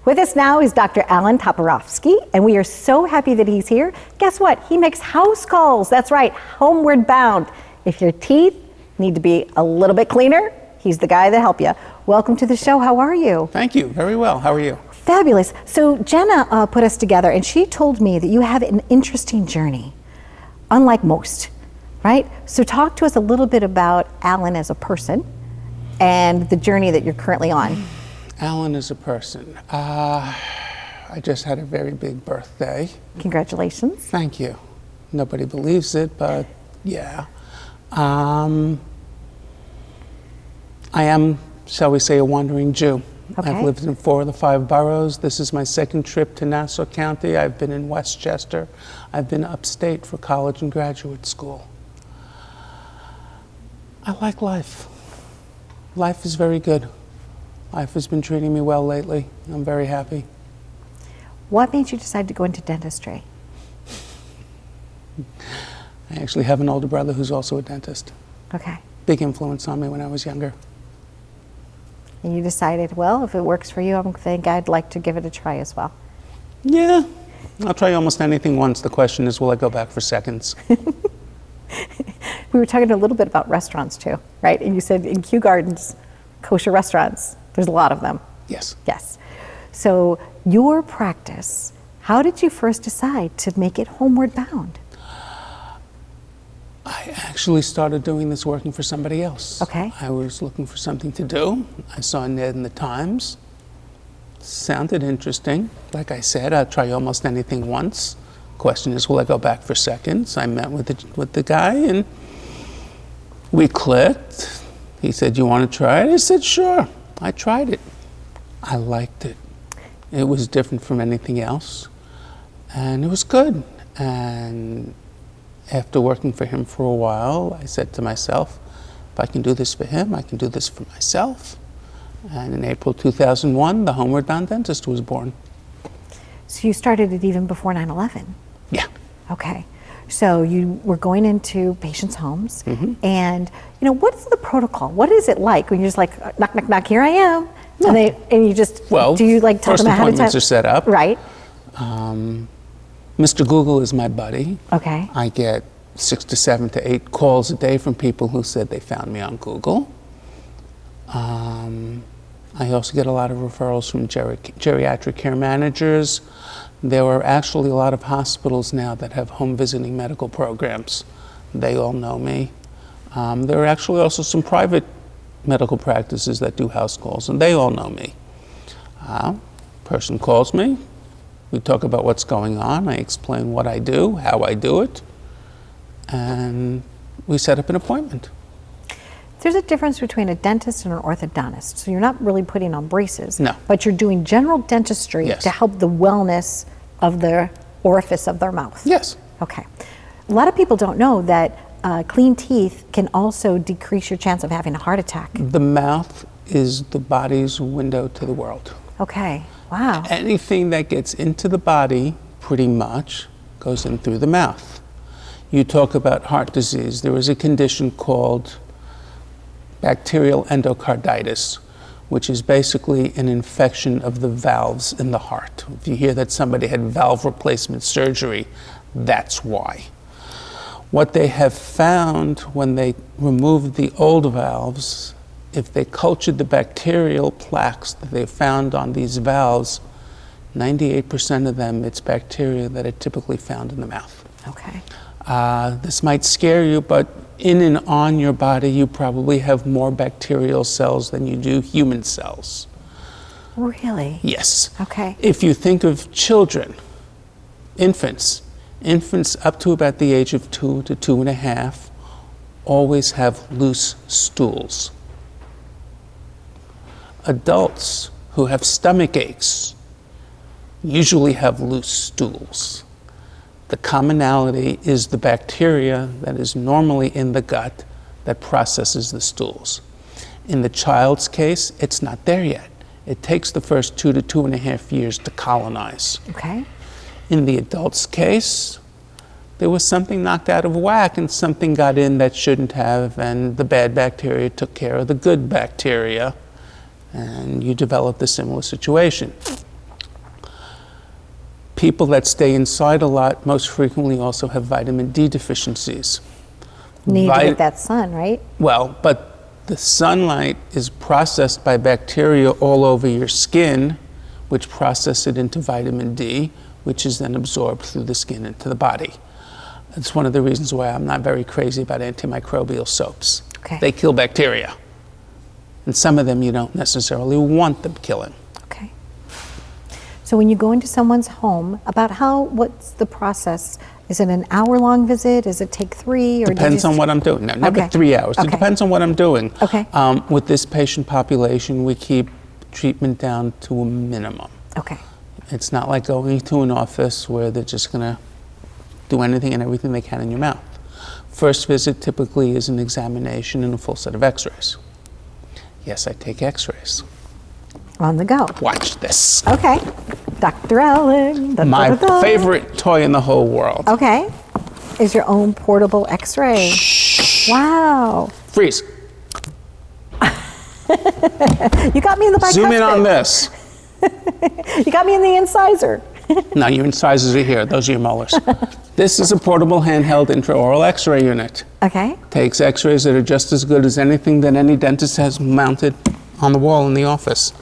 With us now is Dr. Alan Taparovski, and we are so happy that he's here. Guess what? He makes house calls. That's right, homeward bound. If your teeth need to be a little bit cleaner, he's the guy that help you. Welcome to the show. How are you? Thank you. Very well. How are you? Fabulous. So Jenna put us together, and she told me that you have an interesting journey, unlike most, right? So talk to us a little bit about Alan as a person and the journey that you're currently on. Alan is a person. I just had a very big birthday. Congratulations. Thank you. Nobody believes it, but yeah. I am, shall we say, a wandering Jew. Okay. I've lived in 4 of the 5 boroughs. This is my second trip to Nassau County. I've been in Westchester. I've been upstate for college and graduate school. I like life. Life is very good. Life has been treating me well lately. I'm very happy. What made you decide to go into dentistry? I actually have an older brother who's also a dentist. Okay. Big influence on me when I was younger. And you decided, well, if it works for you, I think I'd like to give it a try as well. Yeah, I'll try almost anything once. The question is, will I go back for seconds? We were talking a little bit about restaurants too, right? And you said in Kew Gardens, kosher restaurants, there's a lot of them. Yes. Yes. So your practice, how did you first decide to make it homeward bound? I actually started doing this working for somebody else. Okay. I was looking for something to do. I saw an ad in the Times. Sounded interesting. Like I said, I'll try almost anything once. Question is, will I go back for seconds? I met with the guy and we clicked. He said, you want to try it? I said, sure. I tried it. I liked it. It was different from anything else. And it was good. And after working for him for a while, I said to myself, if I can do this for him, I can do this for myself. And in April 2001, the Homeward Bound Dentist was born. So you started it even before 9/11? Yeah. Okay. So you were going into patients' homes, Mm-hmm. and you know, what's the protocol? What is it like when you're just like, knock, knock, knock, here I am, No. and you just, Well, do you like tell first them ahead of time? appointments are set up. Right. Mr. Google is my buddy. Okay. I get 6 to 7 to 8 calls a day from people who said they found me on Google. I also get a lot of referrals from geriatric care managers. There are actually a lot of hospitals now that have home visiting medical programs. They all know me. There are actually also some private medical practices that do house calls, and they all know me. Person calls me, we talk about what's going on, I explain what I do, how I do it, and we set up an appointment. There's a difference between a dentist and an orthodontist. So you're not really putting on braces, No. but you're doing general dentistry Yes. to help the wellness of the orifice of their mouth. Yes. Okay. A lot of people don't know that clean teeth can also decrease your chance of having a heart attack. The mouth is the body's window to the world. Okay. Wow. Anything that gets into the body, pretty much, goes in through the mouth. You talk about heart disease. There is a condition called bacterial endocarditis, which is basically an infection of the valves in the heart. If you hear that somebody had valve replacement surgery, that's why. What they have found when they removed the old valves, if they cultured the bacterial plaques that they found on these valves, 98% of them, it's bacteria that are typically found in the mouth. Okay. This might scare you, but in and on your body, you probably have more bacterial cells than you do human cells. Really? Yes. Okay. If you think of children, infants up to about the age of 2 to 2.5 always have loose stools. Adults who have stomach aches usually have loose stools. The commonality is the bacteria that is normally in the gut that processes the stools. In the child's case, it's not there yet. It takes the first 2 to 2.5 years to colonize. Okay. In the adult's case, there was something knocked out of whack and something got in that shouldn't have, and the bad bacteria took care of the good bacteria, and you developed a similar situation. people that stay inside a lot most frequently also have vitamin D deficiencies. Need to get that sun, right? Well, but the sunlight is processed by bacteria all over your skin, which process it into vitamin D, which is then absorbed through the skin into the body. It's one of the reasons why I'm not very crazy about antimicrobial soaps. Okay. They kill bacteria. And some of them you don't necessarily want them killing. Okay. So when you go into someone's home, what's the process? Is it an hour-long visit? Does it take 3? Or Depends on what I'm doing. No, never 3 hours. Okay. It depends on what I'm doing. Okay. With this patient population, we keep treatment down to a minimum. Okay. It's not like going to an office where they're just going to do anything and everything they can in your mouth. First visit typically is an examination and a full set of x-rays. Yes, I take x-rays. On the go. Watch this. Okay. Dr. Allen. My favorite toy in the whole world. Okay. Is your own portable x-ray. Shh. Wow. Freeze. You got me in the bicuspid. Zoom in on this. You got me in the incisor. No, your incisors are here. Those are your molars. This is a portable handheld intraoral x-ray unit. Okay. Takes x-rays that are just as good as anything that any dentist has mounted on the wall in the office.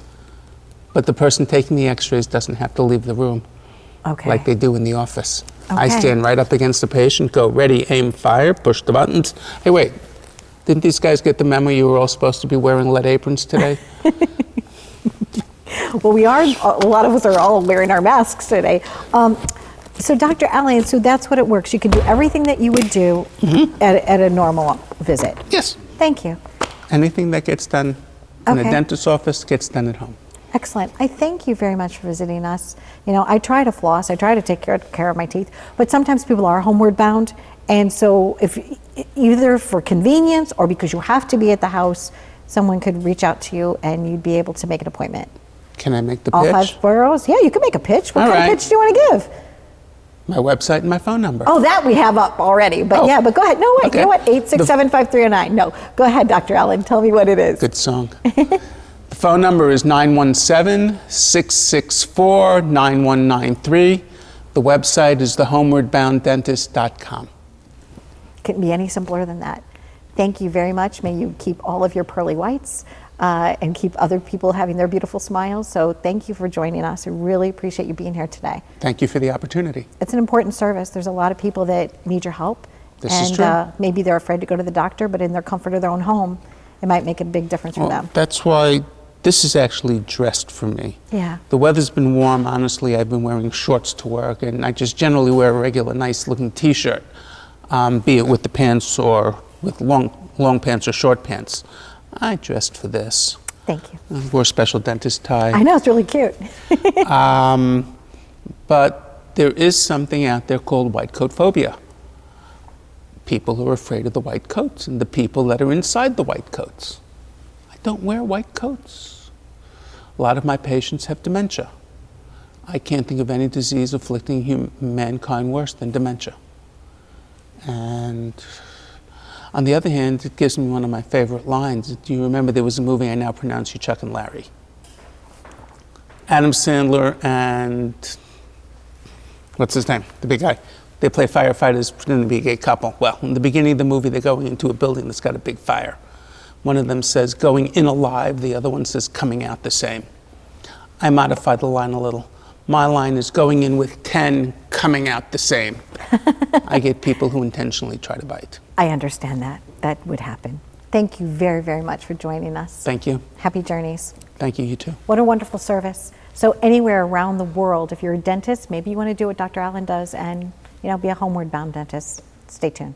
But the person taking the x-rays doesn't have to leave the room like they do in the office. I stand right up against the patient, go ready, aim, fire, push the buttons. Hey, wait, didn't these guys get the memo you were all supposed to be wearing lead aprons today? Well, we are, a lot of us are all wearing our masks today. So Dr. Allen, so that's what it works. You can do everything that you would do at a normal visit. Yes. Thank you. Anything that gets done in a dentist's office gets done at home. Excellent. I thank you very much for visiting us. You know, I try to floss, I try to take care of my teeth, but sometimes people are homeward bound. And so if either for convenience or because you have to be at the house, someone could reach out to you and you'd be able to make an appointment. Can I make the All pitch? 5 boroughs? Yeah, you can make a pitch. What kind of pitch do you want to give? My website and my phone number. Oh, that we have up already. But yeah, but go ahead. No, wait. Okay. You know what? 867-5309. No, go ahead, Dr. Allen. Tell me what it is. Good song. The phone number is 917-664-9193. The website is thehomewardbounddentist.com. Couldn't be any simpler than that. Thank you very much. May you keep all of your pearly whites and keep other people having their beautiful smiles. So thank you for joining us. I really appreciate you being here today. Thank you for the opportunity. It's an important service. There's a lot of people that need your help. This is true. Maybe they're afraid to go to the doctor, but in their comfort of their own home, it might make a big difference for them. That's why this is actually dressed for me. Yeah. The weather's been warm. Honestly, I've been wearing shorts to work, and I just generally wear a regular, nice-looking T-shirt, be it with the pants or with long pants or short pants. I dressed for this. Thank you. I wore a special dentist tie. I know, it's really cute. But there is something out there called white coat phobia. People who are afraid of the white coats and the people that are inside the white coats. I don't wear white coats. A lot of my patients have dementia. I can't think of any disease afflicting mankind worse than dementia. And on the other hand, it gives me one of my favorite lines. Do you remember there was a movie, I Now Pronounce You Chuck and Larry? Adam Sandler and, what's his name? The big guy. They play firefighters pretending to be a gay couple. Well, in the beginning of the movie, they're going into a building that's got a big fire. One of them says, going in alive. The other one says, coming out the same. I modify the line a little. My line is going in with 10, coming out the same. I get people who intentionally try to bite. I understand that. That would happen. Thank you very, very much for joining us. Thank you. Happy journeys. Thank you, you too. What a wonderful service. So anywhere around the world, if you're a dentist, maybe you want to do what Dr. Allen does and, be a homeward bound dentist. Stay tuned.